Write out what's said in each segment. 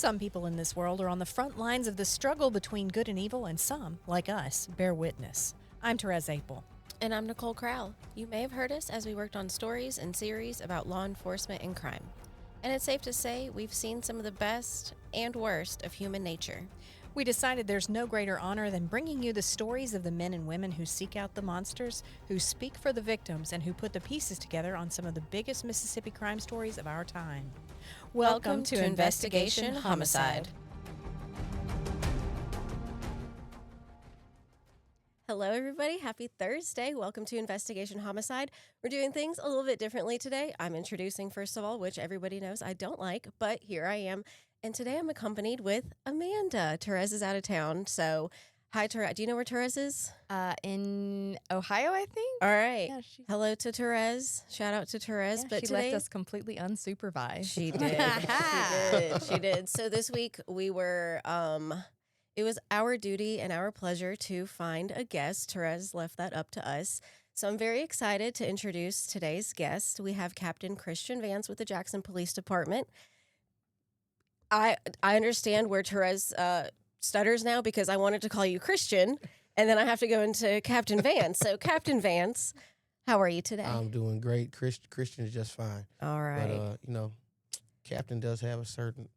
Some people in this world are on the front lines of the struggle between good and evil, and some, like us, bear witness. I'm Therese Apel. And I'm Nicole Crowell. You may have heard us as we worked on stories and series about law enforcement and crime. And it's safe to say we've seen some of the best and worst of human nature. We decided there's no greater honor than bringing you the stories of the men and women who seek out the monsters, who speak for the victims, and who put the pieces together on some of the biggest Mississippi crime stories of our time. Welcome to Investigation Homicide. Hello, everybody. Happy Thursday. Welcome to Investigation Homicide. We're doing things a little bit differently today. I'm introducing, first of all, which everybody knows I don't like, but here I am. And today I'm accompanied with Amanda. Therese is out of town. So, hi, Therese. Do you know where Therese is? In Ohio, I think. All right. Yeah, Hello to Therese. Shout out to Therese. Yeah, but she today, left us completely unsupervised. She did. She did. So this week we were, it was our duty and our pleasure to find a guest. Therese left that up to us. So I'm very excited to introduce today's guest. We have Captain Christian Vance with the Jackson Police Department. I understand where Therese stutters now because I wanted to call you Christian, and then I have to go into Captain Vance. So, Captain Vance, how are you today? I'm doing great. Christian is just fine. All right. But, Captain does have a certain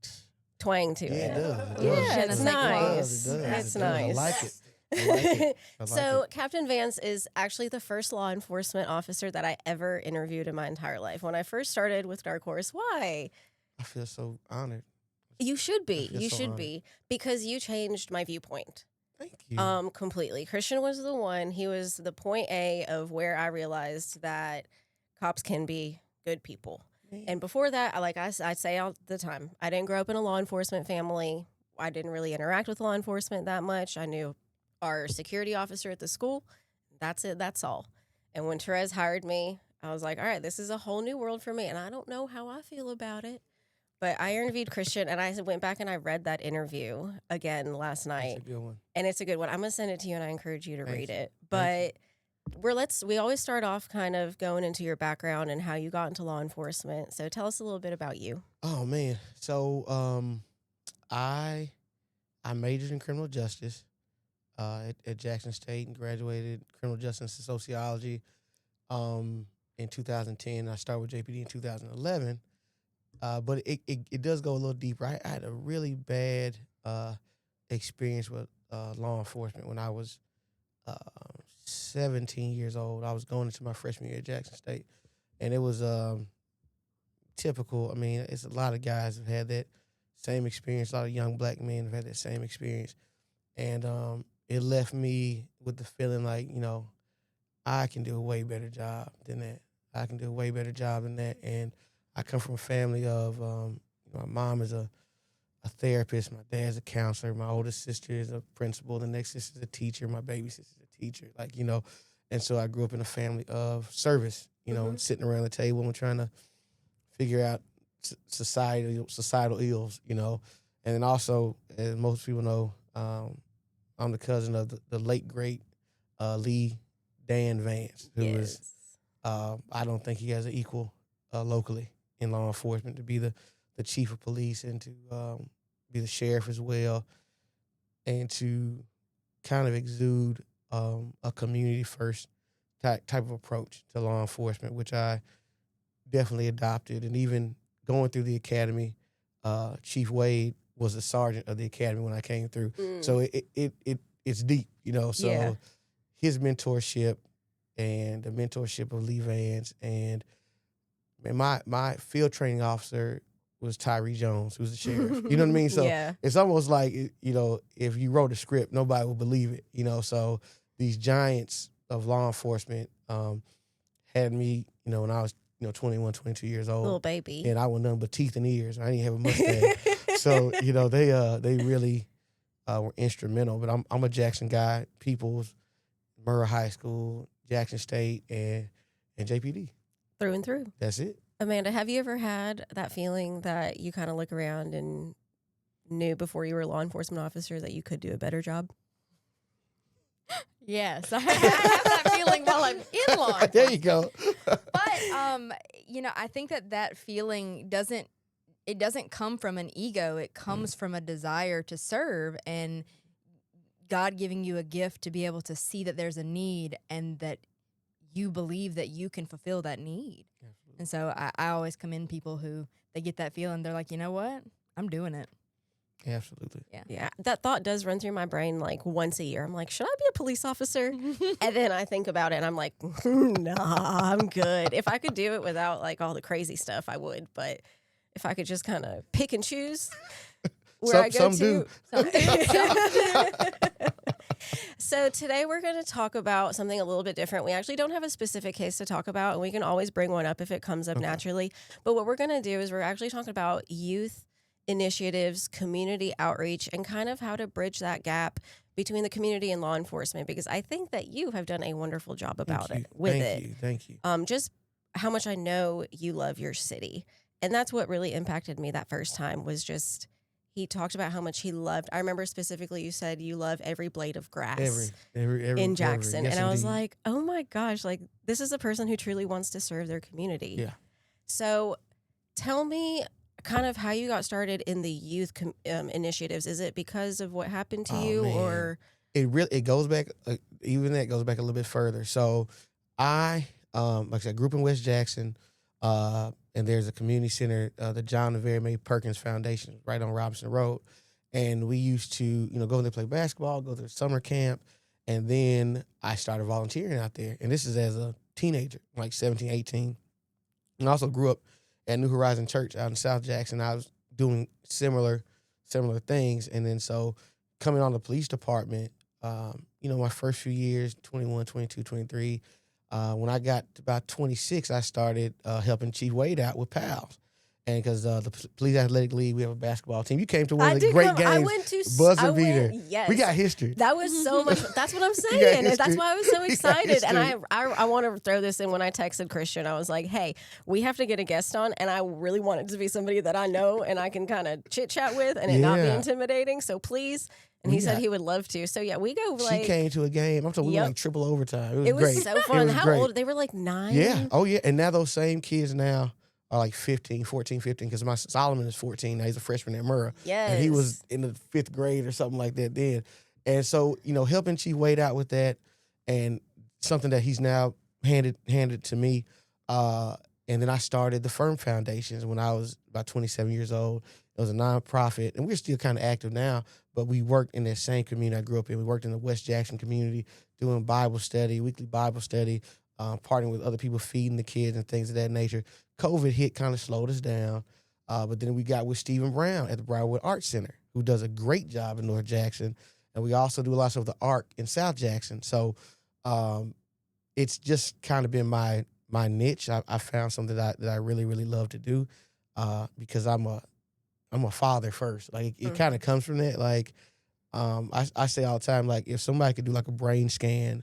twang to yeah, it. it does. Yeah, it's It nice. does. It's I nice. like it. I like it. So, Captain Vance is actually the first law enforcement officer that I ever interviewed in my entire life. When I first started with Dark Horse, why? I feel so honored. You should be. I feel You so should honored. be because you changed my viewpoint. Thank you. Completely. Christian was the one. He was the point A of where I realized that cops can be good people. Man. And before that, I say all the time, I didn't grow up in a law enforcement family. I didn't really interact with law enforcement that much. I knew our security officer at the school. That's it. That's all. And when Therese hired me, I was like, all right, this is a whole new world for me. And I don't know how I feel about it. But I interviewed Christian, and I went back and I read that interview again last night. That's a good one. And it's a good one. I'm going to send it to you, and I encourage you to read it. Thank But we always start off kind of going into your background and how you got into law enforcement. So tell us a little bit about you. Oh, man. So I majored in criminal justice at Jackson State and graduated criminal justice and sociology in 2010. I started with JPD in 2011. But it does go a little deeper. I had a really bad experience with law enforcement when I was 17 years old. I was going into my freshman year at Jackson State, and it was typical. I mean, it's a lot of guys have had that same experience. A lot of young black men have had that same experience, and it left me with the feeling like, I can do a way better job than that. I can do a way better job than that, and I come from a family of, my mom is a therapist, my dad's a counselor, my oldest sister is a principal, the next sister is a teacher, my baby sister is a teacher, and so I grew up in a family of service, and sitting around the table and trying to figure out societal ills, and then also, as most people know, I'm the cousin of the late, great Lee Dan Vance, who is, I don't think he has an equal locally in law enforcement, to be the chief of police and to be the sheriff as well, and to kind of exude a community first type of approach to law enforcement, which I definitely adopted. And even going through the academy, Chief Wade was a sergeant of the academy when I came through. So it's deep, so Yeah. his mentorship and the mentorship of Lee Vance, and my field training officer was Tyree Jones, who's the sheriff. You know what I mean? So Yeah. it's almost like, if you wrote a script, nobody would believe it. So these giants of law enforcement had me, when I was 21, 22 years old. Little baby. And I was nothing but teeth and ears. I didn't have a mustache. So, they really were instrumental. But I'm a Jackson guy, Peoples, Murrah High School, Jackson State, and JPD. Through and through. That's it. Amanda, have you ever had that feeling that you kind of look around and knew before you were a law enforcement officer that you could do a better job? Yes, I have that feeling while I'm in law enforcement. There you go. But, I think that feeling doesn't it doesn't come from an ego. It comes from a desire to serve and God giving you a gift to be able to see that there's a need and that you believe that you can fulfill that need. Absolutely. And so I always commend people who they get that feeling. They're like, you know what? I'm doing it. Absolutely. Yeah, that thought does run through my brain like once a year. I'm like, should I be a police officer? And then I think about it and I'm like, nah, I'm good. If I could do it without like all the crazy stuff, I would. But if I could just kind of pick and choose where I go Some to. do. So today we're going to talk about something a little bit different. We actually don't have a specific case to talk about, and we can always bring one up if it comes up naturally. But what we're going to do is we're actually talking about youth initiatives, community outreach, and kind of how to bridge that gap between the community and law enforcement, because I think that you have done a wonderful job about it with it. Thank you. Just how much I know you love your city. And that's what really impacted me that first time was just he talked about how much he loved. I remember specifically you said you love every blade of grass Every in Jackson. Yes, and I was indeed. like, oh my gosh, like this is a person who truly wants to serve their community. Yeah. So tell me kind of how you got started in the youth initiatives. Is it because of what happened to you man. or? It goes back, even that goes back a little bit further. So I, like I said, grew up in West Jackson, and there's a community center, the John and Very May Perkins Foundation, right on Robinson Road. And we used to, go there play basketball, go to the summer camp. And then I started volunteering out there. And this is as a teenager, like 17, 18. And I also grew up at New Horizon Church out in South Jackson. I was doing similar things. And then so coming on the police department, my first few years, 21, 22, 23, when I got to about 26, I started helping Chief Wade out with PALS. And because the Police Athletic League, we have a basketball team. You came to one of the great games. I went to Buzzer beater. Yes. We got history. That was so much. That's what I'm saying. And that's why I was so excited. And history. I want to throw this in when I texted Christian. I was like, hey, we have to get a guest on. And I really want it to be somebody that I know and I can kind of chit chat with and it not be intimidating. So please. And he said he would love to. So yeah, we go like. She came to a game. I'm talking we were like triple overtime. It was great. So fun. How great. old? They were like 9. Yeah. Oh yeah. And now those same kids now are like 14, 15, because my Solomon is 14 now. He's a freshman at Murrah. Yes. And he was in the 5th grade or something like that then. And so, helping Chief Wade out with that and something that he's now handed to me. And then I started the Firm Foundations when I was about 27 years old. It was a nonprofit, and we're still kind of active now, but we worked in that same community I grew up in. We worked in the West Jackson community, doing Bible study, weekly Bible study, partnering with other people, feeding the kids and things of that nature. COVID hit, kind of slowed us down, but then we got with Stephen Brown at the Briarwood Arts Center, who does a great job in North Jackson, and we also do a lot of the ARC in South Jackson. So it's just kind of been my niche. I found something that I really, really love to do because I'm a father first. Like it kind of comes from that. Like I say all the time, like if somebody could do like a brain scan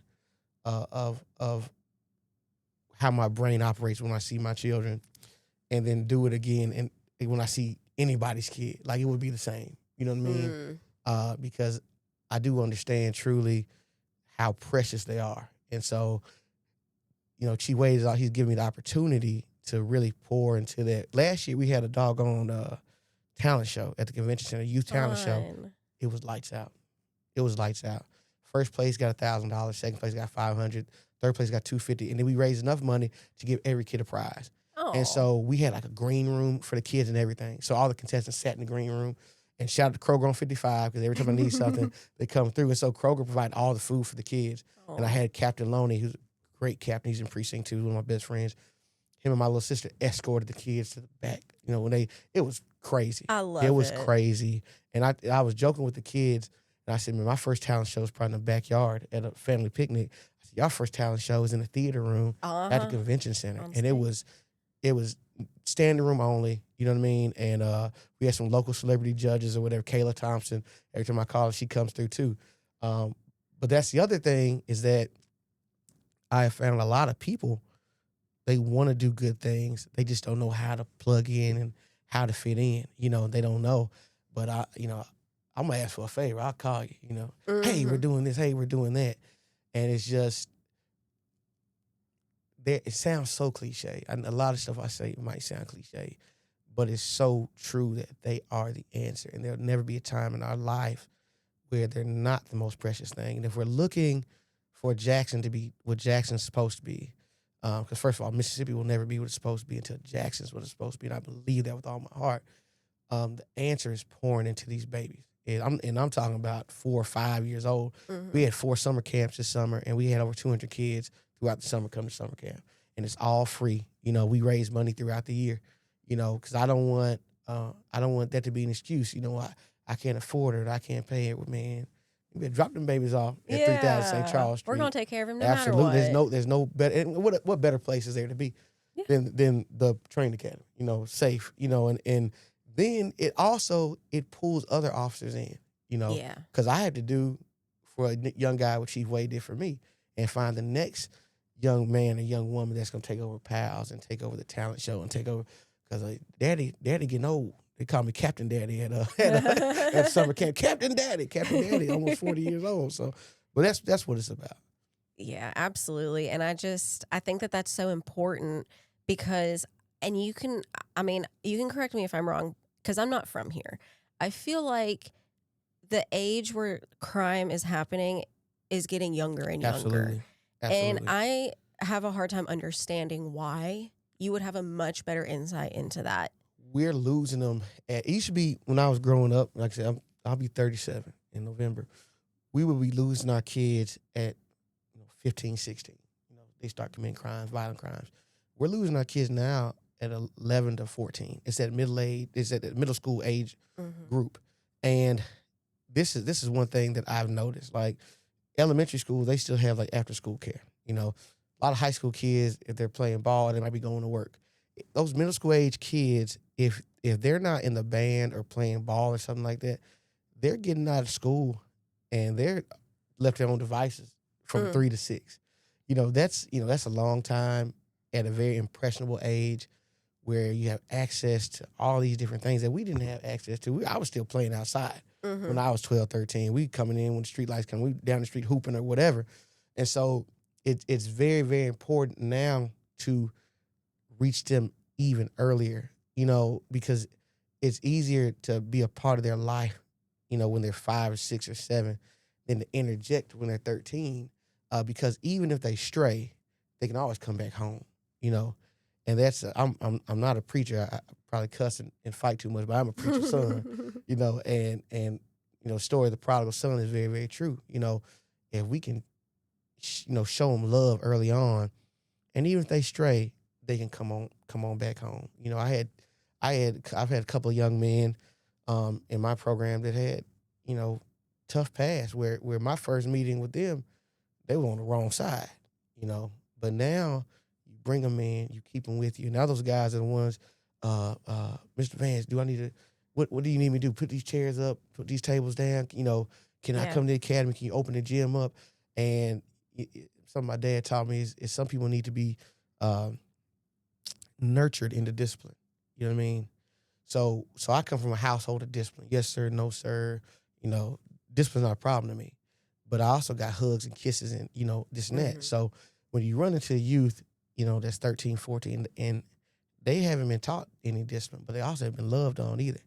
of how my brain operates when I see my children, and then do it again and when I see anybody's kid, like it would be the same. You know what I mean? Because I do understand truly how precious they are, and so Chief Wade is out. He's giving me the opportunity to really pour into that. Last year we had a doggone talent show at the convention center, youth talent show. It was lights out. First place got $1,000. Second place got $500. Third place got $250. And then we raised enough money to give every kid a prize. Oh. And so we had like a green room for the kids and everything. So all the contestants sat in the green room. And shout out to Kroger on 55 because every time I need something, they come through. And so Kroger provided all the food for the kids. Oh. And I had Captain Loney, who's a great captain. He's in Precinct 2, one of my best friends. Him and my little sister escorted the kids to the back. It was crazy. I love it. It was crazy. And I was joking with the kids. And I said, man, my first talent show was probably in the backyard at a family picnic. I said, y'all first talent show was in the theater room at the convention center. And it was standing room only, you know what I mean? And we had some local celebrity judges or whatever. Kayla Thompson, every time I call her, she comes through too. But that's the other thing is that I have found a lot of people, they want to do good things. They just don't know how to plug in and how to fit in. They don't know. But I'm going to ask for a favor. I'll call you, Hey, we're doing this. Hey, we're doing that. And it's just, it sounds so cliche. A lot of stuff I say might sound cliche. but it's so true that they are the answer. And there'll never be a time in our life where they're not the most precious thing. And if we're looking for Jackson to be what Jackson's supposed to be, because first of all, Mississippi will never be what it's supposed to be until Jackson's what it's supposed to be, and I believe that with all my heart. The answer is pouring into these babies. And I'm talking about 4 or 5 years old. Mhm. We had 4 summer camps this summer, and we had over 200 kids throughout the summer come to summer camp. And it's all free. You know, we raise money throughout the year, you know, because I don't want that to be an excuse. You know, I can't afford it. I can't pay it. Man, you better drop them babies off at 3000 St. Charles Street. We're gonna take care of him no Absolutely. matter what. There's no better. And what better place is there to be Yeah. than the training academy? You know, safe. You know, and then it pulls other officers in. You know, Yeah. because I had to do for a young guy what Chief Wade did for me, and find the next young man or young woman that's gonna take over Pals and take over the talent show and take over. Because daddy getting old. They call me Captain Daddy at summer camp. Captain Daddy, almost 40 years old. So, but that's what it's about. Yeah, absolutely. And I think that that's so important because, and you can correct me if I'm wrong, because I'm not from here. I feel like the age where crime is happening is getting younger and younger. Absolutely. And I have a hard time understanding why. You would have a much better insight into that. We're losing them. It used to be when I was growing up, like I said, I'll be 37 in November. We would be losing our kids at 15, 16. You know, they start committing crimes, violent crimes. We're losing our kids now at 11 to 14. It's at the middle school age group. And this is one thing that I've noticed. Like elementary school, they still have like after school care. You know, a lot of high school kids, if they're playing ball, they might be going to work. Those middle school age kids, if they're not in the band or playing ball or something like that, they're getting out of school and they're left to their own devices from 3 to 6. You know, that's a long time at a very impressionable age where you have access to all these different things that we didn't have access to. I was still playing outside when I was 12, 13. We coming in when the street lights come. We down the street hooping or whatever. And so it's very, very important now to reach them even earlier, you know, because it's easier to be a part of their life, you know, when they're 5 or 6 or 7 than to interject when they're 13. Because even if they stray, they can always come back home, you know. And that's I'm not a preacher. I probably cuss and fight too much, but I'm a preacher's son, you know. And you know, the story of the prodigal son is very, very true. You know, if we can, show them love early on, and even if they stray, they can come on back home. You know, I've had a couple of young men in my program that had, you know, tough past where my first meeting with them, they were on the wrong side, you know. But now you bring them in, you keep them with you. Now those guys are the ones, Mr. Vance, what do you need me to do? Put these chairs up, put these tables down, you know, can I come to the academy? Can you open the gym up? And something my dad taught me is some people need to be nurtured into discipline. You know what I mean? So I come from a household of discipline. Yes, sir. No, sir. You know, discipline's not a problem to me. But I also got hugs and kisses and, you know, this and that. So when you run into youth, you know, that's 13, 14, and they haven't been taught any discipline, but they also haven't been loved on either.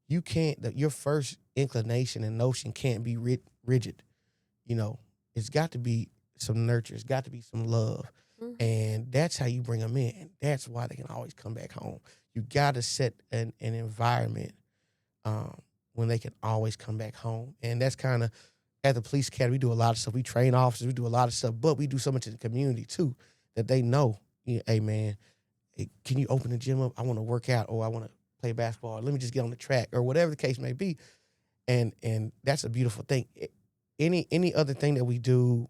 You can't, your first inclination and notion can't be rigid. You know, it's got to be some nurture. It's got to be some love. And that's how you bring them in. And that's why they can always come back home. You got to set an environment when they can always come back home. And that's kind of, at the police academy, we do a lot of stuff. We train officers. We do a lot of stuff. But we do so much in the community, too, that they know, hey, man, can you open the gym up? I want to work out, or I want to play basketball. Let me just get on the track, or whatever the case may be. And that's a beautiful thing. Any other thing that we do,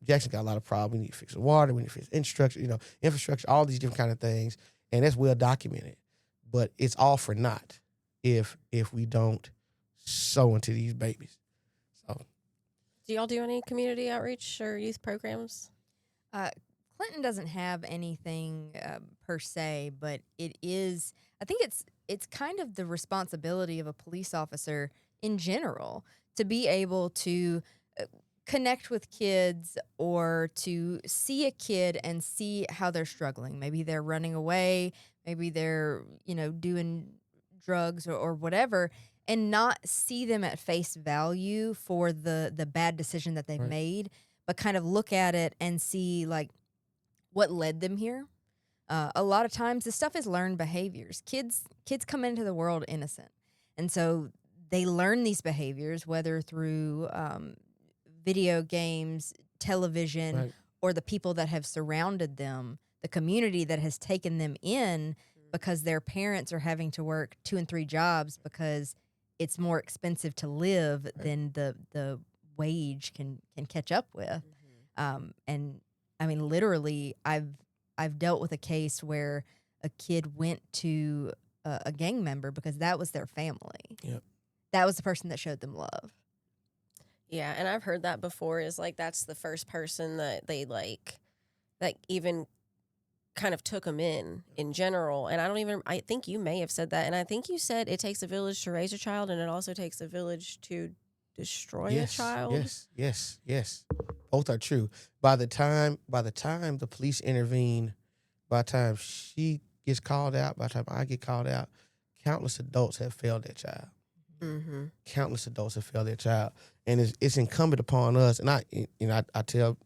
Jackson got a lot of problems. We need to fix the water. We need to fix infrastructure, all these different kind of things. And that's well documented. But it's all for naught if we don't sow into these babies. So, do y'all do any community outreach or youth programs? Clinton doesn't have anything per se, but it is, I think it's kind of the responsibility of a police officer in general to be able to connect with kids or to see a kid and see how they're struggling. Maybe they're running away, maybe they're, doing drugs or whatever, and not see them at face value for the bad decision that they've Right. made, but kind of look at it and see like what led them here. A lot of times this stuff is learned behaviors. Kids come into the world innocent. And so they learn these behaviors, whether through video games, television, Right. or the people that have surrounded them, the community that has taken them in because their parents are having to work 2 and 3 jobs because it's more expensive to live than the wage can catch up with. And I mean, literally, I've dealt with a case where a kid went to a gang member because that was their family. Yep. That was the person that showed them love. Yeah, and I've heard that before, is like that's the first person that they like even kind of took them in general. And I think you may have said that, and I think you said it takes a village to raise a child, and it also takes a village to destroy a child. Yes. Both are true. By the time the police intervene, by the time she gets called out, by the time I get called out, countless adults have failed their child. Mm-hmm. Countless adults have failed their child, and it's incumbent upon us. And I tell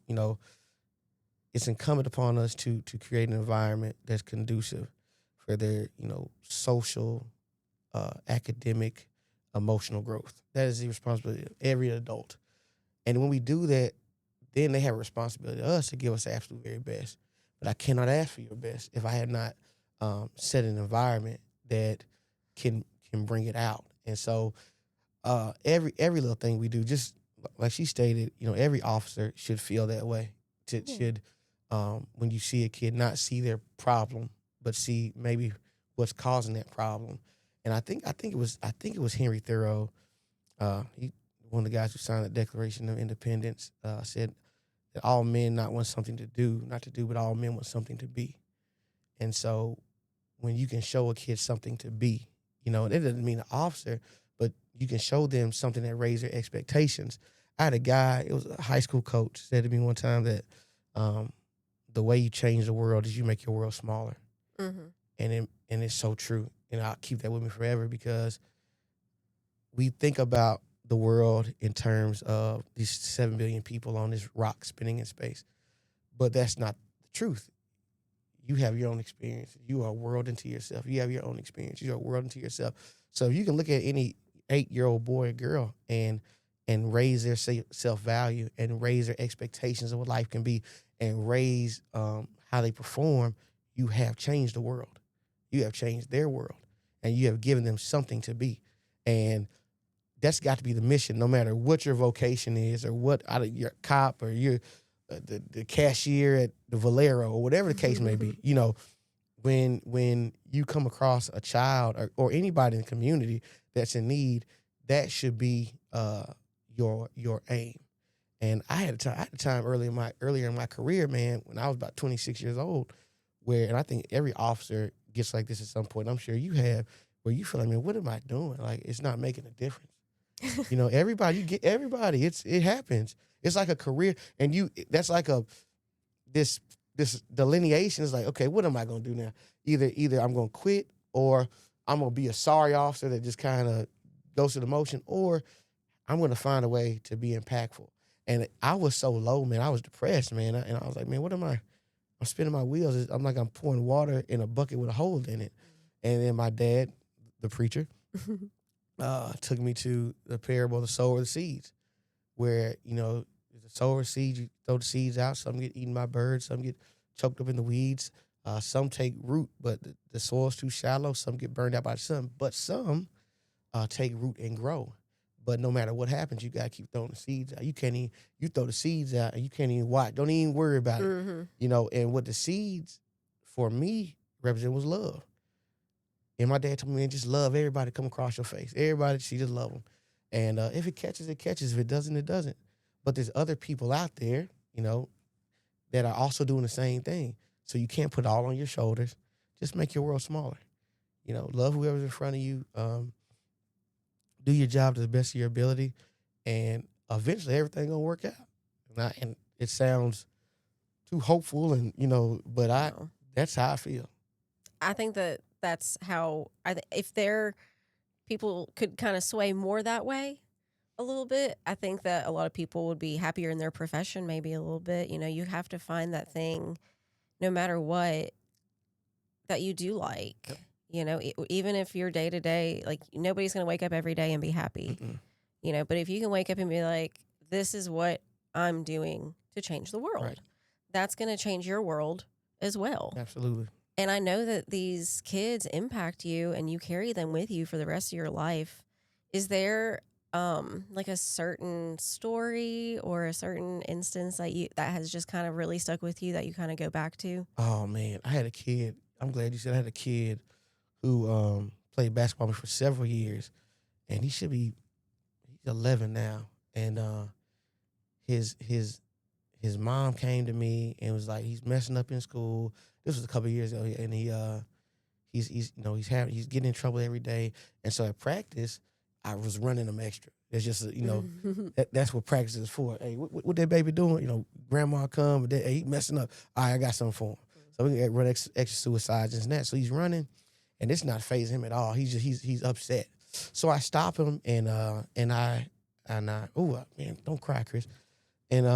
it's incumbent upon us to create an environment that's conducive for their social, academic, emotional growth. That is the responsibility of every adult. And when we do that, then they have a responsibility to us to give us the absolute very best. But I cannot ask for your best if I have not set an environment that can bring it out. And so every little thing we do, just like she stated, every officer should feel that way. Should when you see a kid, not see their problem, but see maybe what's causing that problem. And I think it was Henry Thoreau, one of the guys who signed the Declaration of Independence, said that all men not want something to do, not to do, but all men want something to be. And so when you can show a kid something to be, it doesn't mean an officer, but you can show them something that raises their expectations. I had a guy, it was a high school coach, said to me one time that the way you change the world is you make your world smaller. Mm-hmm. And it's so true. And I'll keep that with me forever, because we think about the world in terms of these 7 billion people on this rock spinning in space. But that's not the truth. You have your own experience. You are a world into yourself. You have your own experience. You are a world into yourself. So if you can look at any 8-year-old boy or girl and raise their self-value and raise their expectations of what life can be and raise how they perform, you have changed the world. You have changed their world, and you have given them something to be. And that's got to be the mission, no matter what your vocation is, or what you're a cop, or you're the cashier at the Valero, or whatever the case may be. When you come across a child or anybody in the community that's in need, that should be your aim. And I had a time earlier in my career, man, when I was about 26 years old, and I think every officer gets like this at some point. I'm sure you have, where you feel like, man, what am I doing? Like, it's not making a difference. Everybody, it happens. It's like a career, and that's like this delineation is like, okay, what am I gonna do now? Either I'm gonna quit, or I'm gonna be a sorry officer that just kind of goes through the motion, or I'm gonna find a way to be impactful. And I was so low, man. I was depressed, man. And I was like, man, what am I? I'm spinning my wheels. I'm like, I'm pouring water in a bucket with a hole in it. And then my dad, the preacher, took me to the parable of the sower of the seeds, where, the sower of seeds, you throw the seeds out, some get eaten by birds, some get choked up in the weeds, some take root, but the soil's too shallow, some get burned out by the sun, but some take root and grow. But no matter what happens, you gotta keep throwing the seeds out. You throw the seeds out and you can't even watch. Don't even worry about it. Mm-hmm. And what the seeds for me represent was love. And my dad told me, man, just love everybody come across your face. Everybody, just love them. And if it catches, it catches. If it doesn't, it doesn't. But there's other people out there, that are also doing the same thing. So you can't put it all on your shoulders. Just make your world smaller. Love whoever's in front of you. Do your job to the best of your ability, and eventually everything gonna work out. And it sounds too hopeful, and but No. that's how I feel. I think that's how if people could kind of sway more that way a little bit, I think that a lot of people would be happier in their profession maybe a little bit. You have to find that thing no matter what that you do like. Yep. Even if you're day to day, like nobody's going to wake up every day and be happy. Mm-mm. But if you can wake up and be like, this is what I'm doing to change the world, Right. that's going to change your world as well. Absolutely. And I know that these kids impact you and you carry them with you for the rest of your life. Is there like a certain story or a certain instance that has just kind of really stuck with you that you kind of go back to? Oh man, I had a kid. I'm glad you said I had a kid who played basketball with me for several years, and he's 11 now, and his mom came to me and was like, he's messing up in school. This was a couple of years ago, and he's getting in trouble every day. And so at practice, I was running him extra. It's just that's what practice is for. Hey, what that baby doing? Grandma come, hey, he messing up. All right, I got something for him. So we can run extra suicides and that. So he's running, and it's not phasing him at all. He's upset. So I stop him and I man, don't cry, Chris. And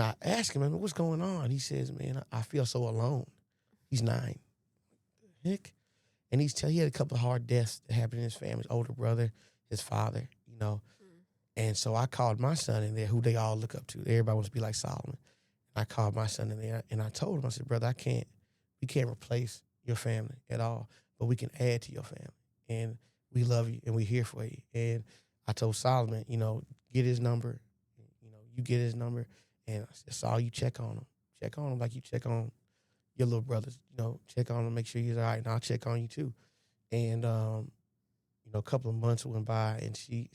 I ask him, what's going on? He says, man, I feel so alone. He's 9. Heck. And he had a couple of hard deaths that happened in his family, his older brother, his father, And so I called my son in there, who they all look up to. Everybody wants to be like Solomon. I called my son in there and I told him, I said, brother, we can't replace your family at all, but we can add to your family. And we love you and we're here for you. And I told Solomon, get his number. You get his number. And I said, Saul, you check on him. Check on him like you check on your little brothers. Check on him, make sure he's all right, and I'll check on you too. And a couple of months went by, and she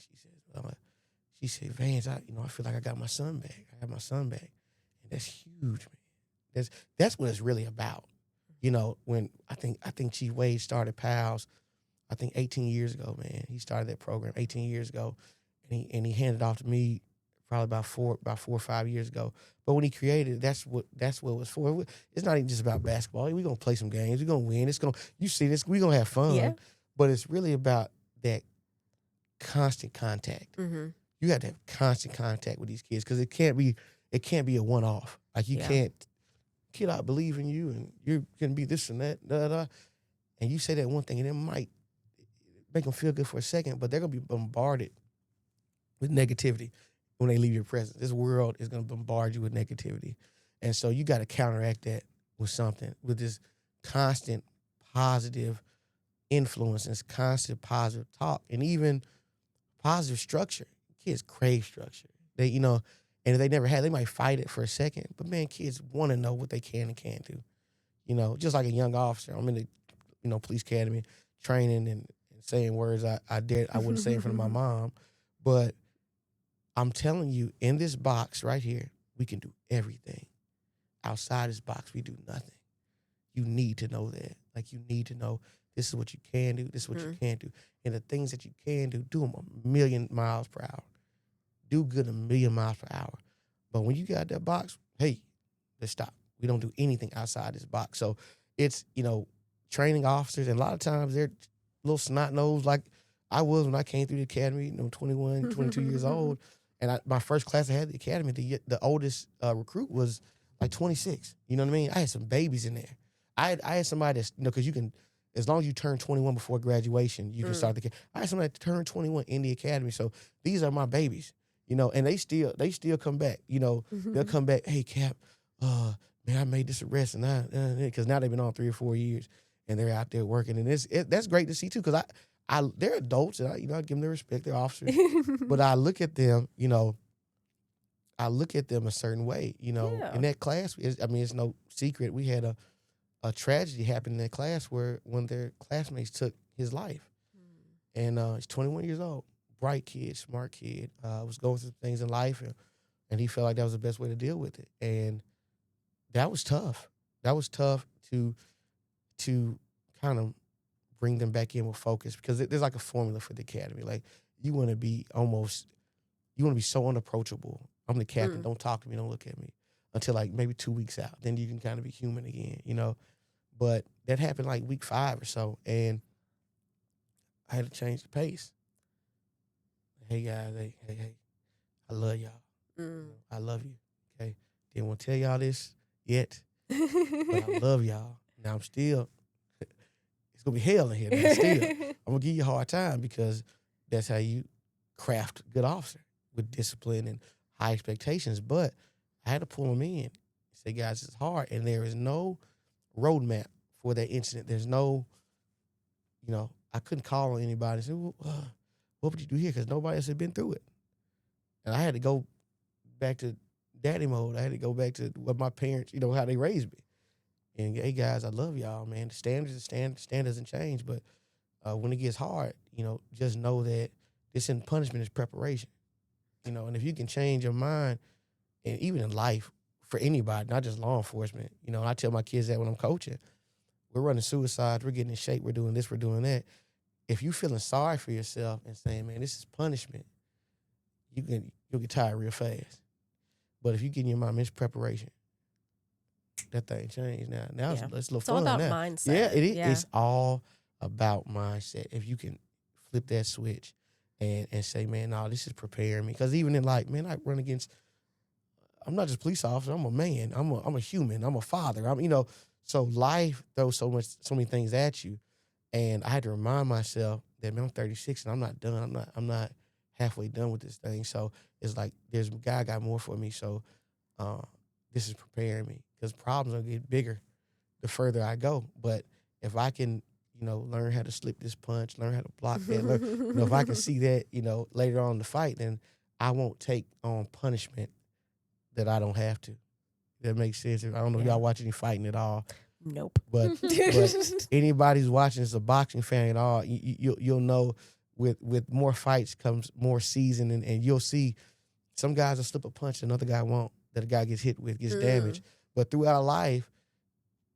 said, Vance, I feel like I got my son back. I got my son back, and that's huge, man. That's what it's really about. When I think Chief Wade started PALS, I think 18 years ago, man. He started that program 18 years ago, and he handed it off to me probably about 4 or 5 years ago. But when he created it, that's what it was for. It's not even just about basketball. We're gonna play some games. We're gonna win. You see this. We're gonna have fun. Yeah. But it's really about that constant contact. Mm-hmm. You have to have constant contact with these kids because it can't be a one-off. Like you can't, kid, I believe in you and you're gonna be this and that, and you say that one thing and it might make them feel good for a second, but they're gonna be bombarded with negativity when they leave your presence. This world is gonna bombard you with negativity, and so you got to counteract that with something, with this constant positive influence and this constant positive talk, and even positive structure. Kids crave structure. They, and if they never had, they might fight it for a second. But man, kids want to know what they can and can't do. Just like a young officer. I'm in the, police academy training and saying words I wouldn't say in front of my mom. But I'm telling you, in this box right here, we can do everything. Outside this box, we do nothing. You need to know that. Like, you need to know this is what you can do, this is what you can't do. And the things that you can do them 1,000,000 miles per hour. Do good 1,000,000 miles per hour. But when you got that box, hey, let's stop. We don't do anything outside this box. So it's, training officers, and a lot of times they're little snot-nosed like I was when I came through the academy, 21, 22 years old. And my first class I had at the academy, the oldest recruit was like 26. You know what I mean? I had some babies in there. I had somebody that's, because you can, as long as you turn 21 before graduation, you can start the academy. I had somebody that turned 21 in the academy. So these are my babies, and they still come back. They'll come back, hey, Cap, man, I made this arrest, and because now they've been on 3 or 4 years, and they're out there working. And that's great to see, too, because they're adults, and I give them their respect, they're officers. But I look at them, a certain way, In that class, it's no secret. We had a tragedy happen in that class where one of their classmates took his life. And he's 21 years old, bright kid, smart kid, was going through things in life, and he felt like that was the best way to deal with it. And that was tough. That was tough to kind of bring them back in with focus, because there's like a formula for the academy. Like, you want to be so unapproachable I'm the captain. Don't talk to me. Don't look at me until like maybe 2 weeks out. Then you can kind of be human again, you know. But that happened like week 5 or so, and I had to change the pace. Hey guys, hey, I love y'all. I love you. Okay, didn't want to tell y'all this yet, but I love y'all. Now I'm still. It's gonna be hell in here. But still, I'm gonna give you a hard time because that's how you craft a good officer with discipline and high expectations. But I had to pull them in. Say, guys, it's hard, and there is no roadmap for that incident. There's no, you know, I couldn't call on anybody and say, well, what would you do here? Because nobody else had been through it. And I had to go back to daddy mode. I had to go back to what my parents, you know, how they raised me. And, hey, guys, I love y'all, man. The standard doesn't change. But when it gets hard, you know, just know that this in punishment is preparation. You know, and if you can change your mind, and even in life, for anybody, not just law enforcement, you know, and I tell my kids that when I'm coaching, we're running suicides, we're getting in shape, we're doing this, we're doing that. If you feeling sorry for yourself and saying, man, this is punishment, you'll get tired real fast. But if you get in your mind, it's preparation. That thing changed now. Now it's a little It's fun all about now. mindset. Yeah, it is. Yeah. It's all about mindset. If you can flip that switch and say, man, no, this is preparing me. Because even in life, man, I run against, I'm not just a police officer, I'm a man. I'm a human. I'm a father. You know, so life throws so many things at you. And I had to remind myself that, man, I'm 36 and I'm not done. I'm not halfway done with this thing. So it's like God got more for me. So this is preparing me because problems are gonna get bigger the further I go. But if I can, you know, learn how to slip this punch, learn how to block that, you know, if I can see that, you know, later on in the fight, then I won't take on punishment that I don't have to. That makes sense. I don't know if y'all watch any fighting at all. Nope. But anybody who's watching is a boxing fan at all, you'll know with more fights comes more season, and you'll see some guys will slip a punch, another guy won't. That a guy gets hit with, gets damaged. But throughout life,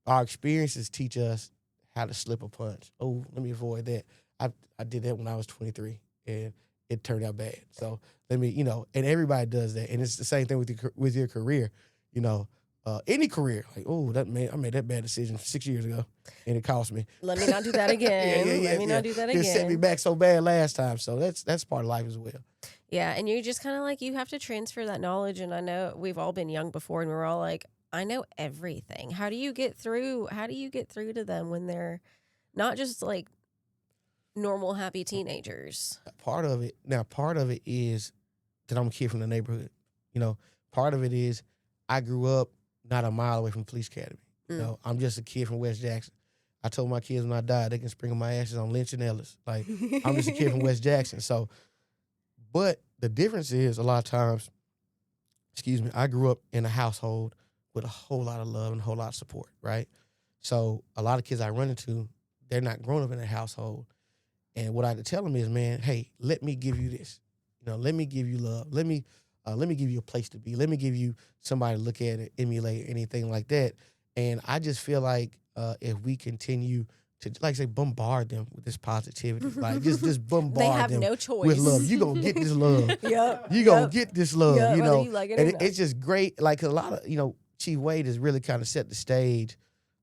our experiences teach us how to slip a punch. Oh, let me avoid that. I did that when I was 23, and it turned out bad. So let me, you know, and everybody does that. And it's the same thing with your career, you know. Any career, like, oh, I made that bad decision 6 years ago, and it cost me. Let me not do that again. Let me not do that again. It set me back so bad last time, so that's part of life as well. Yeah, and you just kind of like, you have to transfer that knowledge. And I know we've all been young before, and we're all like, I know everything. How do you get through to them when they're not just like normal, happy teenagers? Part of it is that I'm a kid from the neighborhood. You know, part of it is I grew up not a mile away from police academy. You know, I'm just a kid from West Jackson. I told my kids when I die, they can sprinkle my ashes on Lynch and Ellis. Like, I'm just a kid from West Jackson. So, but the difference is a lot of times, I grew up in a household with a whole lot of love and a whole lot of support, right? So a lot of kids I run into, they're not grown up in a household. And what I had to tell them is, man, hey, let me give you this. You know, let me give you love. Let me give you a place to be. Let me give you somebody to look at and emulate, anything like that. And I just feel like if we continue to, like I say, bombard them with this positivity, like just bombard them. They have no choice. With love. You're going to get this love. You're going to get this love, you know. You like it and it's just great. Like, a lot of, you know, Chief Wade has really kind of set the stage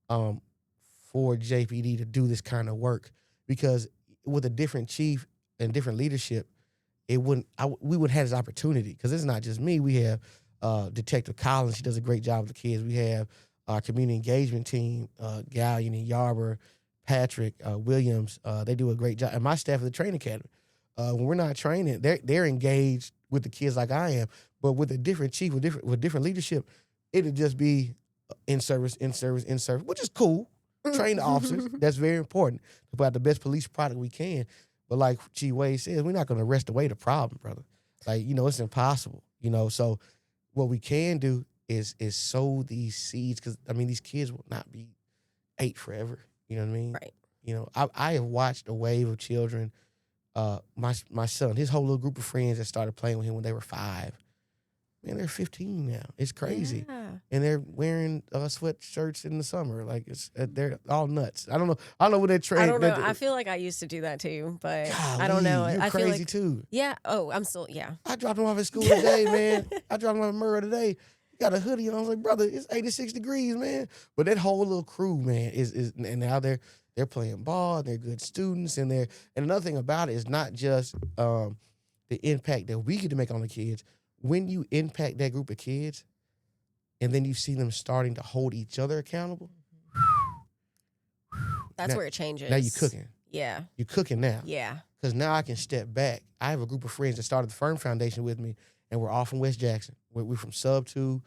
for JPD to do this kind of work, because with a different chief and different leadership, we wouldn't have this opportunity, because it's not just me. We have Detective Collins. She does a great job with the kids. We have our community engagement team, Gallion and Yarber, Patrick, Williams. They do a great job. And my staff at the training academy. When we're not training, they're engaged with the kids like I am. But with a different chief, with different leadership, it'll just be in service, which is cool. Train the officers. That's very important to put out the best police product we can. But like G. Wade says, we're not going to arrest away the problem, brother. Like, you know, it's impossible. You know, so what we can do is sow these seeds, because, I mean, these kids will not be 8 forever. You know what I mean? Right. You know, I have watched a wave of children. My son, his whole little group of friends that started playing with him when they were 5, Man, they're 15 now. It's crazy. Yeah. And they're wearing sweatshirts in the summer. Like they're all nuts. I don't know what they're I training. don't know. I feel like I used to do that too, but I don't Golly, know. you're I feel crazy like too. yeah. Oh, I'm still yeah. I dropped him off at school today, man. I dropped him off at Murrah today. He got a hoodie on. I was like, brother, it's 86 degrees, man. But that whole little crew, man, is and now they're playing ball. They're good students, and another thing about it is not just the impact that we get to make on the kids. When you impact that group of kids, and then you see them starting to hold each other accountable. That's now, where it changes. Now you're cooking. Yeah. You're cooking now. Yeah. Because now I can step back. I have a group of friends that started the Fern Foundation with me, and we're all from West Jackson. We're from Sub 2.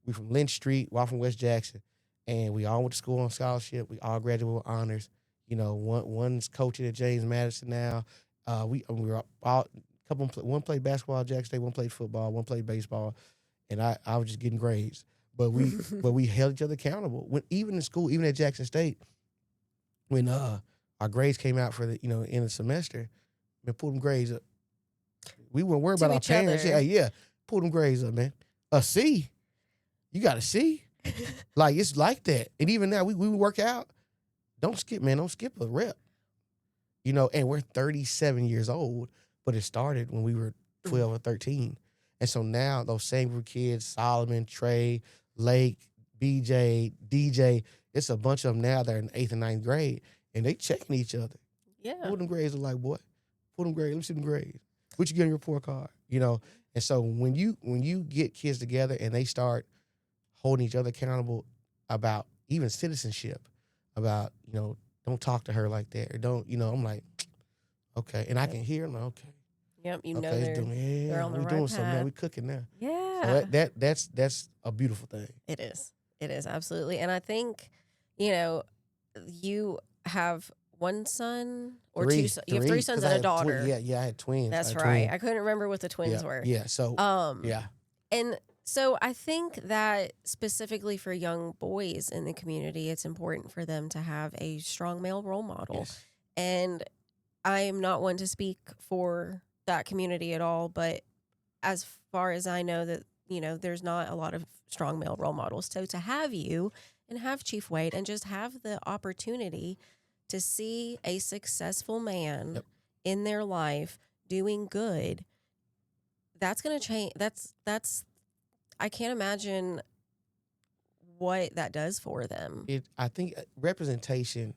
We're from Lynch Street. We're all from West Jackson. And we all went to school on scholarship. We all graduated with honors. You know, one's coaching at James Madison now. We were all one played basketball at Jackson State, one played football, one played baseball, and I was just getting grades. But we held each other accountable. Even in school, even at Jackson State, when our grades came out for the end of the semester, man, pull them grades up. We weren't worried about our parents. Yeah, pull them grades up, man. A C, you got a C. Like it's like that. And even now, we work out. Don't skip, man. Don't skip a rep. And we're 37 years old, but it started when we were 12 or 13. And so now those same group of kids, Solomon, Trey, Lake, BJ, DJ, it's a bunch of them now that are in 8th and 9th grade, and they checking each other. Yeah. What them grades are like, boy? Pull them grades. Let me see them grades. What you get on your report card? And so when you get kids together and they start holding each other accountable about even citizenship, about, don't talk to her like that, or don't, I'm like, okay. And I can hear, I'm like, okay. Yep, They're on the we right doing path. something now. We cooking now. Yeah. So that's a beautiful thing. It is. It is, absolutely. And I think, you have one son or two sons. You have 3 sons and a daughter. I had twins. That's right. I couldn't remember what the twins were. Yeah. So yeah. And so I think that specifically for young boys in the community, it's important for them to have a strong male role model. Yes. And I am not one to speak for that community at all, but as far as I know that, there's not a lot of strong male role models. So to have you and have Chief Wade and just have the opportunity to see a successful man in their life doing good, that's going to change. That's I can't imagine what that does for them. I think representation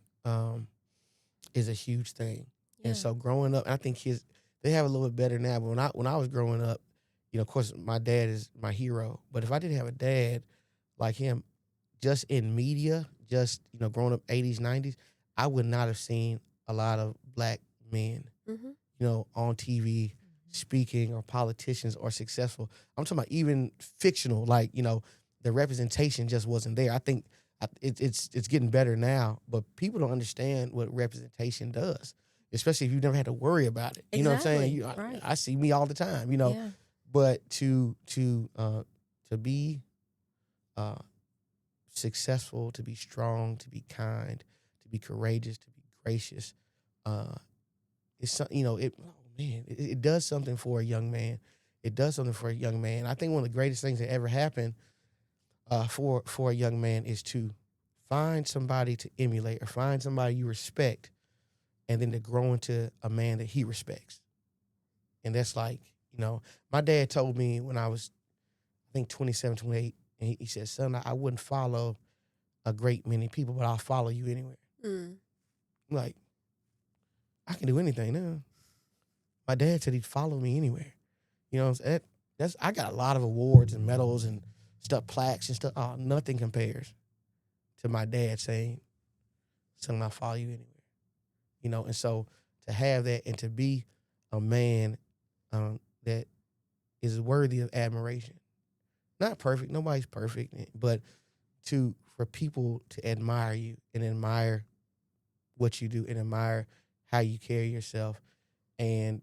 is a huge thing. Yeah. And so growing up, I think kids, they have a little bit better now. But when I was growing up, of course, my dad is my hero. But if I didn't have a dad like him, just in media, just, growing up 80s, 90s, I would not have seen a lot of black men, on TV speaking, or politicians, or successful. I'm talking about even fictional, like, the representation just wasn't there. I think it's getting better now, but people don't understand what representation does, especially if you've never had to worry about it. You know what I'm saying? Right. I see me all the time, Yeah. But to be successful, to be strong, to be kind, to be courageous, to be gracious, it's it does something for a young man. It does something for a young man. I think one of the greatest things that ever happened for a young man is to find somebody to emulate, or find somebody you respect, and then to grow into a man that he respects. And that's like, my dad told me when I was, I think, 27, 28, and he said, son, I wouldn't follow a great many people, but I'll follow you anywhere. I'm like, I can do anything now. My dad said he'd follow me anywhere. I got a lot of awards and medals and stuff, plaques and stuff. Oh, nothing compares to my dad saying, son, I'll follow you anywhere. And so to have that and to be a man that is worthy of admiration. Not perfect, nobody's perfect, but for people to admire you and admire what you do and admire how you carry yourself. And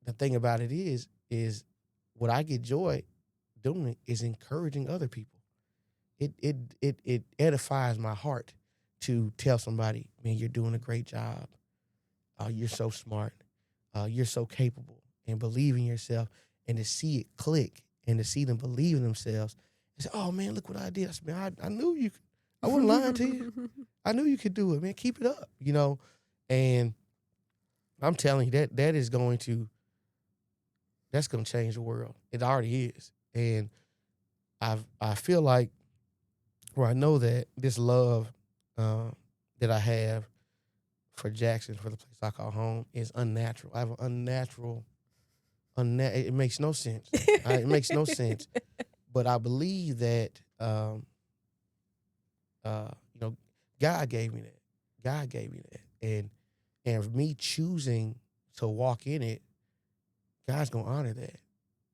the thing about it is what I get joy doing is encouraging other people. It edifies my heart to tell somebody, man, you're doing a great job. You're so smart. You're so capable, and believe in yourself, and to see it click and to see them believe in themselves and say, oh man, look what I did. I said, man, I knew you could. I wasn't lying to you. I knew you could do it, man. Keep it up, and I'm telling you that's going to change the world. It already is. And I feel like, I know that this love that I have for Jackson, for the place I call home, is unnatural. I have an unnatural, it makes no sense. It makes no sense. But I believe that, God gave me that. God gave me that. And me choosing to walk in it, God's going to honor that.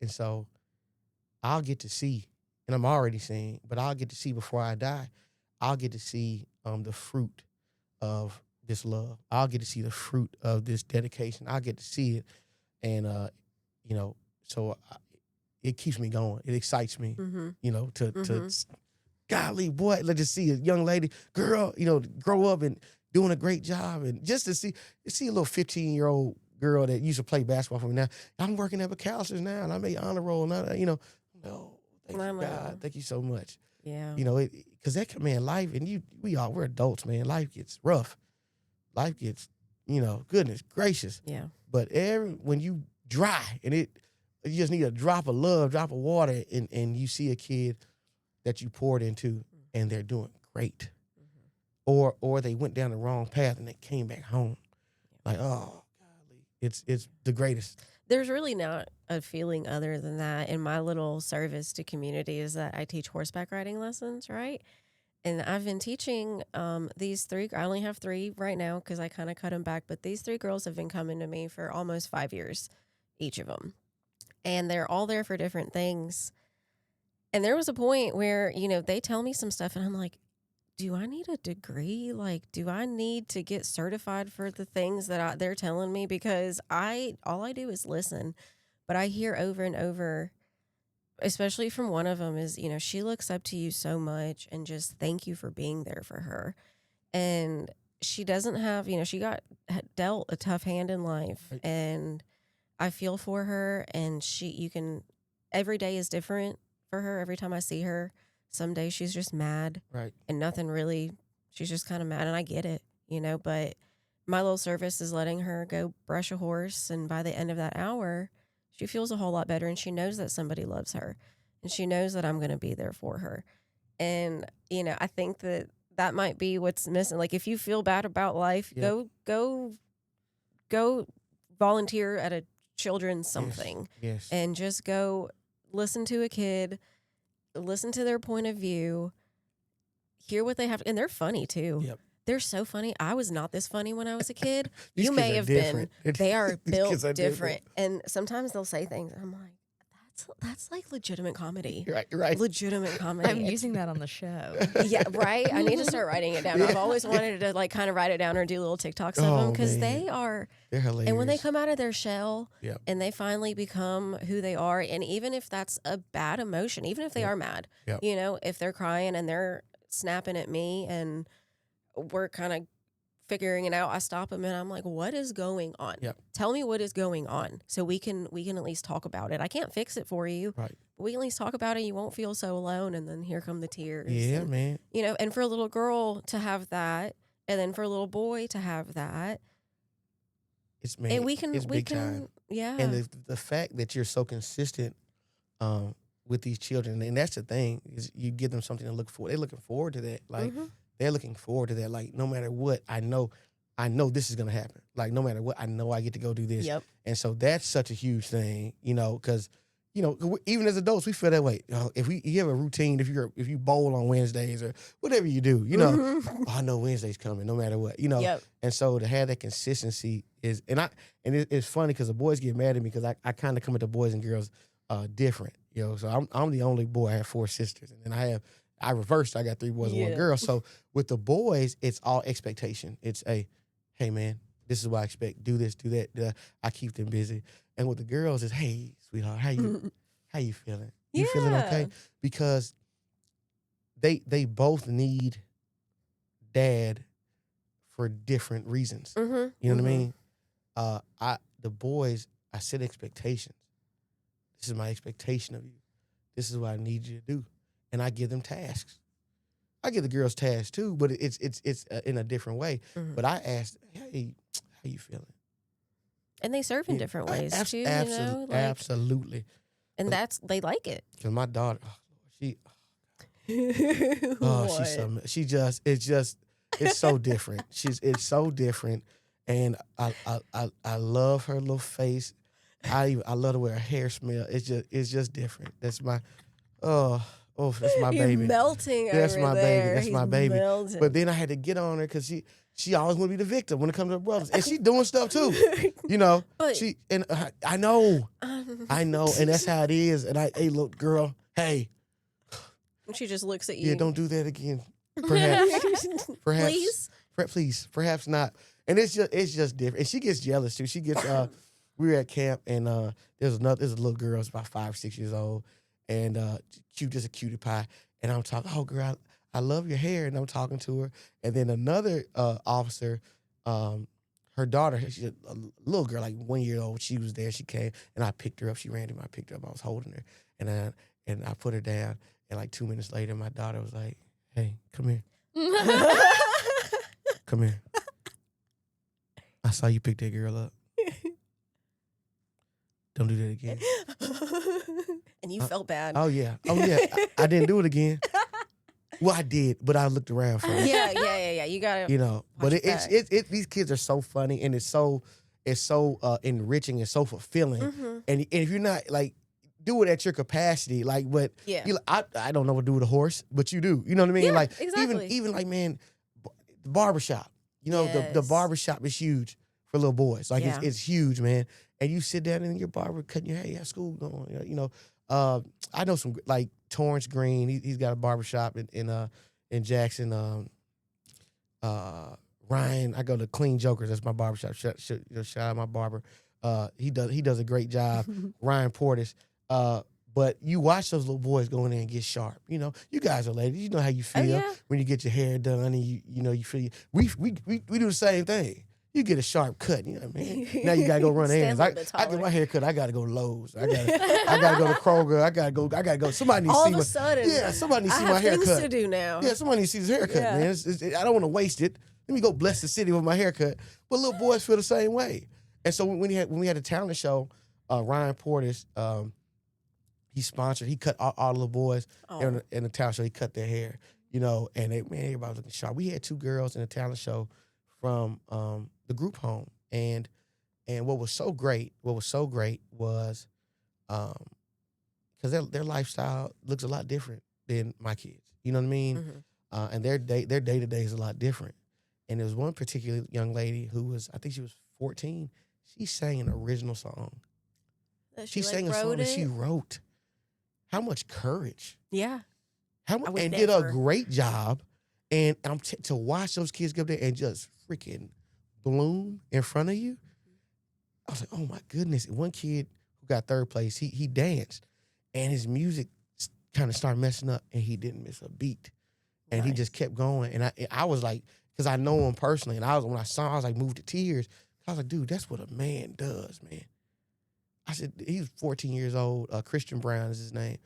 And so I'll get to see, and I'm already seeing, but I'll get to see before I die, I'll get to see the fruit of this love. I'll get to see the fruit of this dedication. I'll get to see it. And, so it keeps me going. It excites me, to golly, boy, let's just see a young lady, girl, grow up and doing a great job. And just to see a little 15-year-old girl that used to play basketball for me now. I'm working at McAllister's now, and I made honor roll. No, thank you, God. Thank you so much. Yeah. Because that, man, life, and we're adults, man. Life gets rough. Life gets, goodness gracious. Yeah. But when you dry, and you just need a drop of love, drop of water, and you see a kid that you poured into, and they're doing great. Or they went down the wrong path and they came back home. Like, oh, golly. It's the greatest. There's really not a feeling other than that. In my little service to community is that I teach horseback riding lessons, right? And I've been teaching these three. I only have three right now because I kind of cut them back. But these three girls have been coming to me for almost 5 years, each of them. And they're all there for different things. And there was a point where, they tell me some stuff and I'm like, do I need a degree? Like, do I need to get certified for the things that they're telling me? Because all I do is listen. But I hear over and over, especially from one of them, is, she looks up to you so much and just thank you for being there for her. And she doesn't have, she got dealt a tough hand in life. Right. And I feel for her. And every day is different for her. Every time I see her, some days she's just mad. Right. And nothing really, she's just kind of mad. And I get it, but my little service is letting her go brush a horse. And by the end of that hour, she feels a whole lot better. And she knows that somebody loves her. And she knows that I'm going to be there for her. And, I think that might be what's missing. Like, if you feel bad about life, Yep. go volunteer at a children's something. Yes. And just go listen to a kid, listen to their point of view, hear what they have. And they're funny, too. Yep. They're so funny. I was not this funny when I was a kid. These You kids may are have different. been. They are These built kids are different. And sometimes they'll say things, and I'm like, that's like legitimate comedy. Right. Legitimate comedy. I'm using that on the show. Yeah, right? I need to start writing it down. I've always wanted to kind of write it down or do little TikToks of them because man. they're hilarious. And when they come out of their shell Yep. and they finally become who they are, and even if that's a bad emotion, even if they are mad, Yep. if they're crying and they're snapping at me and we're kind of figuring it out, I stop them and I'm like, what is going on? Yep. Tell me what is going on so we can at least talk about it. I can't fix it for you. Right. But we can at least talk about it. You won't feel so alone. And then here come the tears. Yeah, and, man. and for a little girl to have that, and then for a little boy to have that, It's man. and we can, big time. yeah. And the fact that you're so consistent with these children, and that's the thing, is you give them something to look for. They're looking forward to that. Like, they're looking forward to that. Like, no matter what, I know this is going to happen. Like, no matter what, I know I get to go do this. Yep. And so that's such a huge thing, because, even as adults, we feel that way. If you have a routine, if you bowl on Wednesdays or whatever you do, oh, I know Wednesday's coming no matter what, Yep. And so to have that consistency is, it's funny because the boys get mad at me because I kind of come at the boys and girls different, So I'm the only boy. I have 4 sisters, and then I reversed. I got 3 boys and 1 girl. So with the boys, it's all expectation. It's hey man, this is what I expect. Do this, do that. I keep them busy. And with the girls, it's hey sweetheart, how you feeling? You feeling okay? Because they both need dad for different reasons. Mm-hmm. You know what I mean? The boys, I set expectations. This is my expectation of you. this is what I need you to do. And I give them tasks. I give the girls tasks too, but it's in a different way. Mhm. But I asked, hey, how you feeling? And they serve in Yeah, different ways too, you absolutely, know? Like, absolutely. and they like it. Because my daughter, she's What? so, it's so different. It's so different, and I love her little face. I love the way her hair smell. It's just different. That's my that's my You're baby. melting That's over my there. baby. That's He's my baby. melting. But then I had to get on her because she always want to be the victim when it comes to her brothers, and she doing stuff too. You know, But- I know, and that's how it is. And hey, look, girl, hey, She just looks at you. yeah, don't do that again. Perhaps, Please? please, perhaps not. And it's just different. And she gets jealous too. She gets we were at camp and there's a little girl, it's about 5 or 6 years old, and cute, just a cutie pie. And I'm talking, oh girl, I love your hair, and I'm talking to her. And then another officer, her daughter, she's a little girl, like 1 year old. She was there. She came, and I picked her up. She ran to me. I picked her up. I was holding her, and I put her down. And like 2 minutes later, my daughter was like, "Hey, come here, come here. I saw you pick that girl up. Don't do that again." And you felt bad. Oh yeah, I didn't do it again. Well, I did, but I looked around first. Yeah. You gotta. You know, but Watch it's these kids are so funny, and it's so enriching and so fulfilling. Mhm. And if you're not like, do it at your capacity, like, but Yeah. I don't know what to do with a horse, but you do. You know what I mean? Yeah, like exactly. even like, man, the barbershop. You know, the Yes. barbershop is huge for little boys. Like Yeah. it's huge, man. And you sit down and your barber cutting your hair. You have school going. You know, I know some like Torrance Green. He's got a barbershop in Jackson. Ryan, I go to Clean Jokers. That's my barbershop. Shout out my barber. He does a great job. Ryan Portis. But you watch those little boys go in there and get sharp. You know, you guys are ladies. You know how you feel yeah. when you get your hair done and you feel. We do the same thing. You get a sharp cut, you know what I mean? Now you gotta go run Stand a errands. little bit I get taller. my hair cut. I gotta go to Lowe's. I gotta go to Kroger. I gotta go. Somebody needs All to of see a sudden, somebody needs I to see have my things haircut. to do now. Yeah, somebody needs to see his haircut, Yeah. man. I don't want to waste it. Let me go bless the city with my haircut. But little boys feel the same way. And so when we had a talent show, Ryan Portis, he sponsored. He cut all the little boys Oh. in the talent show. He cut their hair, you know, and everybody was looking sharp. We had 2 girls in the talent show from the group home, and what was so great was because their lifestyle looks a lot different than my kids. You know what I mean? Mhm. And their day-to-day is a lot different. And there was one particular young lady who was, I think she was 14. She sang an original song. That She like, sang a song wrote that she it? wrote. How much courage. Yeah. How I much, would and did a never. great job. And to watch those kids go up there and just freaking bloom in front of you. I was like, oh my goodness. One kid who got 3rd place, he danced, and his music kind of started messing up, and he didn't miss a beat. And he Nice. just kept going. And I was like, because I know him personally, and when I saw him, I was like moved to tears. I was like, dude, that's what a man does, man. I said, he was 14 years old. Christian Brown is his name.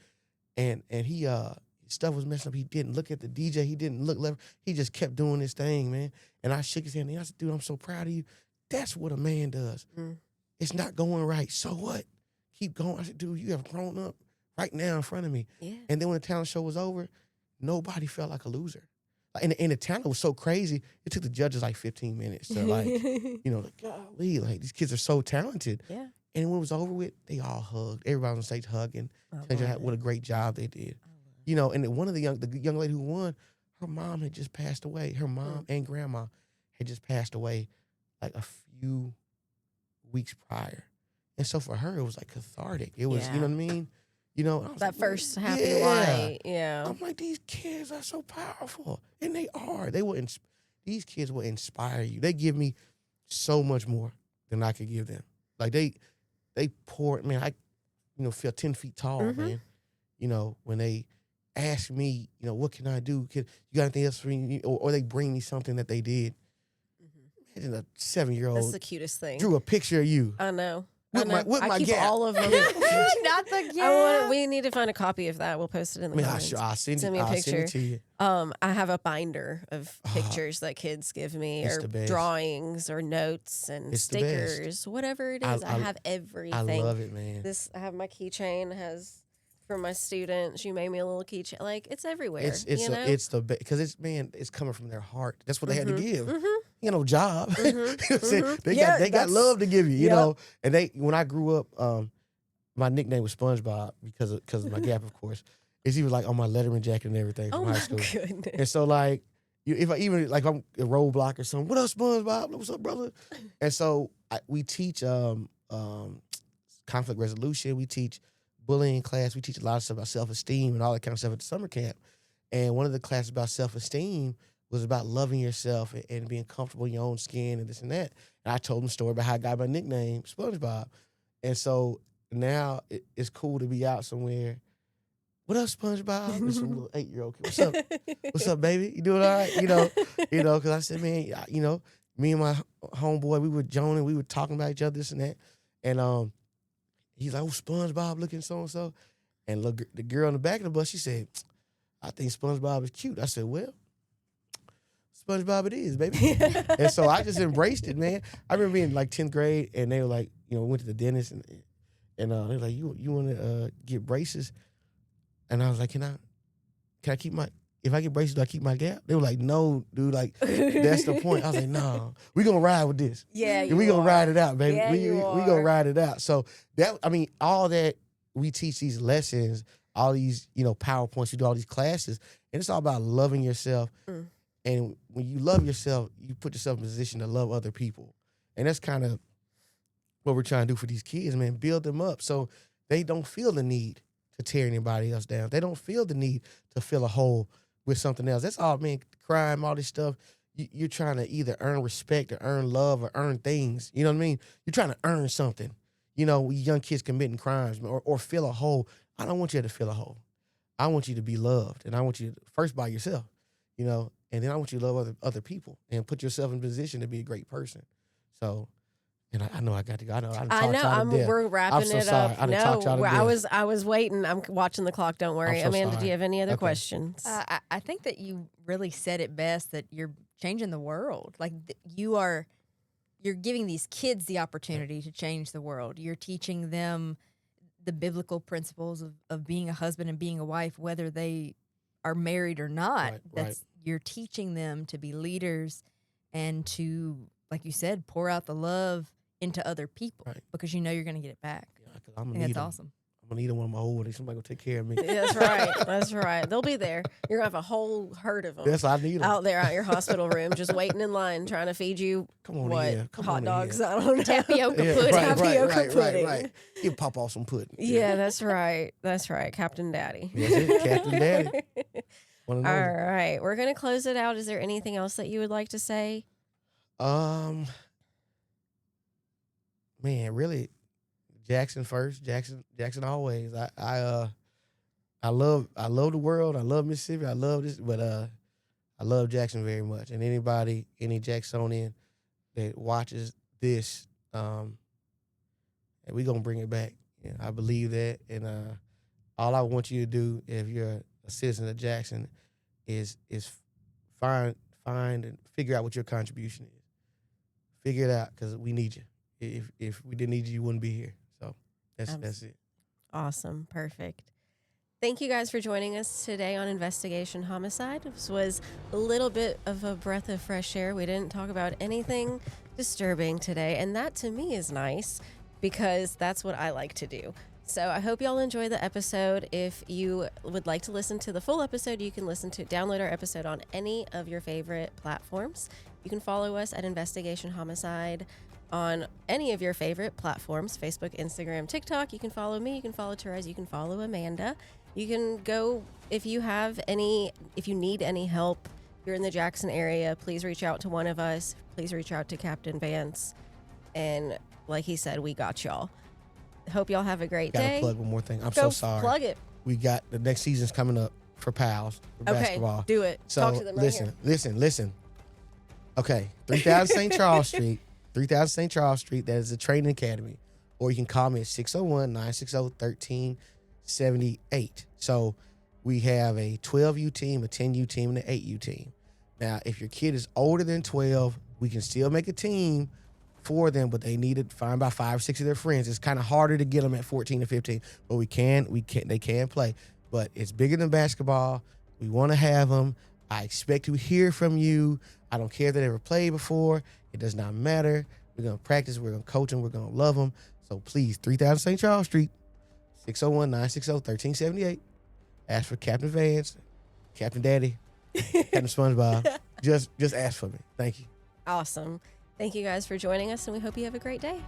And he his stuff was messing up. He didn't look at the DJ. He didn't look left. He just kept doing his thing, man. And I shook his hand, and I said, dude, I'm so proud of you. That's what a man does. Mm. It's not going right. So what? Keep going. I said, dude, you have grown up right now in front of me. Yeah. And then when the talent show was over, nobody felt like a loser. And the talent was so crazy, it took the judges like 15 minutes to like, you know, like, golly, like these kids are so talented. Yeah. And when it was over with, they all hugged. Everybody on stage hugging. Telling you what a great job they did. You know, and then one of the young lady who won, her mom had just passed away. Her mom and grandma had just passed away like a few weeks prior. And so for her, it was like cathartic. It was, you know what I mean? You know, I was That like, first "Well, happy yeah." light. Yeah. I'm like, these kids are so powerful, and they are. These kids will inspire you. They give me so much more than I could give them. Like they pour. Man, I feel 10 feet tall, man. You know, when they ask me, you know, what can I do? You got anything else for me? Or they bring me something that they did. Imagine a 7-year-old That's the cutest thing. drew a picture of you. I know. I with my know. I keep gap. all of them. Not the We need to find a copy of that. We'll post it in the comments. I'll send me a I'll picture. send it to you. I have a binder of pictures that kids give me, It's or the best. drawings, or notes and It's the best. stickers, whatever it is. I have everything. I love it, man. I have my keychain has from my student. She made me a little keychain. Like, it's everywhere. It's the best because it's coming from their heart. That's what they had to give. You know, job. You know what I'm saying? They got love to give you. You know, and when I grew up, my nickname was SpongeBob because of my gap, of course. It's even like on my Letterman jacket and everything from high school. Goodness. And so like, if I even like I'm a roadblock or something, what up, SpongeBob? What's up, brother? And so we teach conflict resolution. We teach bullying class. We teach a lot of stuff about self-esteem and all that kind of stuff at the summer camp. And one of the classes about self-esteem was about loving yourself and being comfortable in your own skin and this and that. And I told them a story about how I got my nickname, SpongeBob. And so now it's cool to be out somewhere. What up, SpongeBob? There's some little 8-year-old kid. What's up? What's up, baby? You doing all right? You know, because I said, man, me and my homeboy, we were joning, we were talking about each other, this and that. And he's like, oh, SpongeBob looking so-and-so. And look, the girl in the back of the bus, she said, I think SpongeBob is cute. I said, well, SpongeBob it is, baby. And so I just embraced it, man. I remember being like 10th grade, and they were like, went to the dentist, and they were like, you want to get braces? And I was like, can I keep if I get braces, do I keep my gap? They were like, no, dude, like, that's the point. I was like, no, we going to ride with this. Yeah, we going to ride it out, baby. Yeah, we going to ride it out. So all that we teach these lessons, all these, PowerPoints, we do all these classes, and it's all about loving yourself. And when you love yourself, you put yourself in a position to love other people. And that's kind of what we're trying to do for these kids, man, build them up so they don't feel the need to tear anybody else down. They don't feel the need to fill a hole with something else. That's all, man, crime, all this stuff. You're trying to either earn respect or earn love or earn things. You know what I mean? You're trying to earn something. We young kids committing crimes or fill a hole. I don't want you to fill a hole. I want you to be loved, and I want you to, first by yourself, and then I want you to love other people and put yourself in a position to be a great person. So, and I know I got to go. I know. We're wrapping it up. I was waiting. I'm watching the clock. Don't worry, Amanda. Sorry. Do you have any other questions? I think that you really said it best. That you're changing the world. Like you're giving these kids the opportunity to change the world. You're teaching them the biblical principles of being a husband and being a wife, whether they are married or not. You're teaching them to be leaders and to, like you said, pour out the love into other people because you're going to get it back. Yeah, and that's awesome. I'm going to need them when I'm old. Somebody going to take care of me. That's right. That's right. They'll be there. You're going to have a whole herd of them. Yes, I need them. Out there at your hospital room, just waiting in line, trying to feed you hot dogs? I don't know. Tapioca pudding. Tapioca pudding. Right. You pop off some pudding. Yeah, that's right. That's right. Captain Daddy. That's it. Captain Daddy. All right. We're going to close it out. Is there anything else that you would like to say? Man, really, Jackson first. Jackson always. I love the world. I love Mississippi. I love this, but I love Jackson very much. And any Jacksonian that watches this, and we gonna bring it back. Yeah, I believe that. And all I want you to do, if you're a citizen of Jackson, is find and figure out what your contribution is. Figure it out, because we need you. If we didn't need you, you wouldn't be here. So that's it. Awesome. Perfect. Thank you guys for joining us today on Investigation Homicide. This was a little bit of a breath of fresh air. We didn't talk about anything disturbing today, and that to me is nice because that's what I like to do. So I hope y'all enjoy the episode. If you would like to listen to the full episode, you can download our episode on any of your favorite platforms. You can follow us at Investigation Homicide on any of your favorite platforms, Facebook, Instagram, TikTok. You can follow me, you can follow Therese, you can follow Amanda. You can go, if you need any help, you're in the Jackson area, please reach out to one of us. Please reach out to Captain Vance. And like he said, we got y'all. Hope y'all have a great day. Gotta plug one more thing. I'm so sorry. Plug it. We got the next season's coming up for Pals, for basketball. Do it. So talk to them listen. Okay, 3000 St. Charles Street. 3000 St. Charles Street. That is a training academy. or you can call me at 601-960-1378. So we have a 12U team, a 10U team, and an 8U team. Now, if your kid is older than 12, we can still make a team for them, but they need to find about 5 or 6 of their friends. It's kind of harder to get them at 14 or 15, but they can play. But it's bigger than basketball. We want to have them. I expect to hear from you. I don't care if they ever played before. It does not matter. We're going to practice. We're going to coach them. We're going to love them. So please, 3000 St. Charles Street, 601-960-1378. Ask for Captain Vance, Captain Daddy, Captain SpongeBob. Just ask for me. Thank you. Awesome. Thank you guys for joining us, and we hope you have a great day.